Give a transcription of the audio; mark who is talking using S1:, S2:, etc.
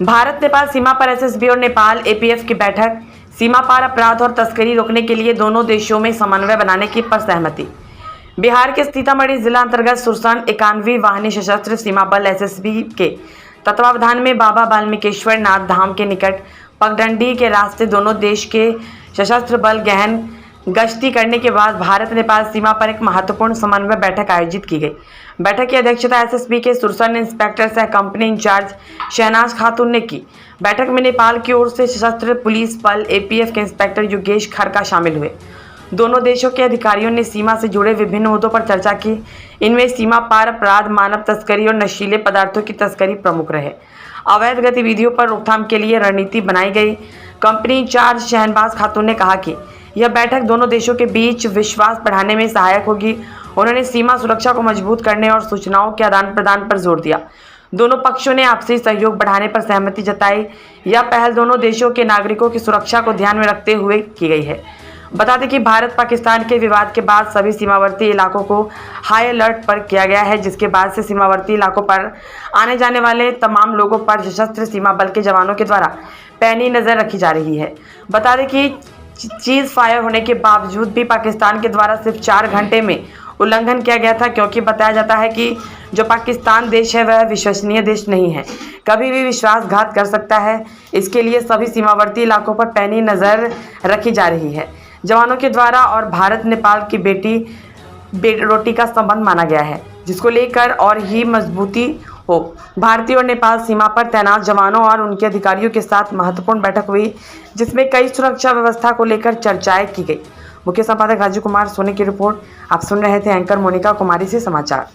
S1: भारत नेपाल सीमा पर एसएसबी और नेपाल एपीएफ की बैठक। सीमा पार अपराध और तस्करी रोकने के लिए दोनों देशों में समन्वय बनाने की पर सहमति। बिहार के सीतामढ़ी जिला अंतर्गत सुरसंड 91वीं वाहिनी सशस्त्र सीमा बल एसएसबी के तत्वावधान में बाबा वाल्मीकेश्वर नाथ धाम के निकट पगडंडी के रास्ते दोनों देश के सशस्त्र बल गहन गश्ती करने के बाद भारत नेपाल सीमा पर एक महत्वपूर्ण समन्वय बैठक आयोजित की गई। बैठक की अध्यक्षता एसएसबी के सुरसंड इंस्पेक्टर सह कंपनी इंचार्ज शहनाज खातून ने की। बैठक में नेपाल की ओर से सशस्त्र पुलिस बल एपीएफ के इंस्पेक्टर योगेश खरका शामिल हुए। दोनों देशों के अधिकारियों ने सीमा से जुड़े विभिन्न मुद्दों पर चर्चा की। इनमें सीमा पार अपराध, मानव तस्करी और नशीले पदार्थों की तस्करी प्रमुख रहे। अवैध गतिविधियों पर रोकथाम के लिए रणनीति बनाई गई। कंपनी इंचार्ज शहनाज खातून ने कहा कि यह बैठक दोनों देशों के बीच विश्वास बढ़ाने में सहायक होगी। उन्होंने सीमा सुरक्षा को मजबूत करने और सूचनाओं के आदान प्रदान पर जोर दिया। दोनों पक्षों ने आपसी सहयोग बढ़ाने पर सहमति जताई। यह पहल दोनों देशों के नागरिकों की सुरक्षा को ध्यान में रखते हुए की गई है। बता दें कि भारत पाकिस्तान के विवाद के बाद सभी सीमावर्ती इलाकों को हाई अलर्ट पर किया गया है, जिसके बाद से सीमावर्ती इलाकों पर आने जाने वाले तमाम लोगों पर सशस्त्र सीमा बल के जवानों के द्वारा पैनी नजर रखी जा रही है। बता दें कि चीज फायर होने के बावजूद भी पाकिस्तान के द्वारा सिर्फ 4 घंटे में उल्लंघन किया गया था, क्योंकि बताया जाता है कि जो पाकिस्तान देश है वह विश्वसनीय देश नहीं है, कभी भी विश्वासघात कर सकता है। इसके लिए सभी सीमावर्ती इलाकों पर पैनी नज़र रखी जा रही है। जवानों के द्वारा और भारत नेपाल की बेटी रोटी का संबंध माना गया है, जिसको लेकर और ही मजबूती हो। भारतीय और नेपाल सीमा पर तैनात जवानों और उनके अधिकारियों के साथ महत्वपूर्ण बैठक हुई, जिसमें कई सुरक्षा व्यवस्था को लेकर चर्चाएं की गई। मुख्य संपादक राजू कुमार सोनी की रिपोर्ट। आप सुन रहे थे एंकर मोनिका कुमारी से समाचार।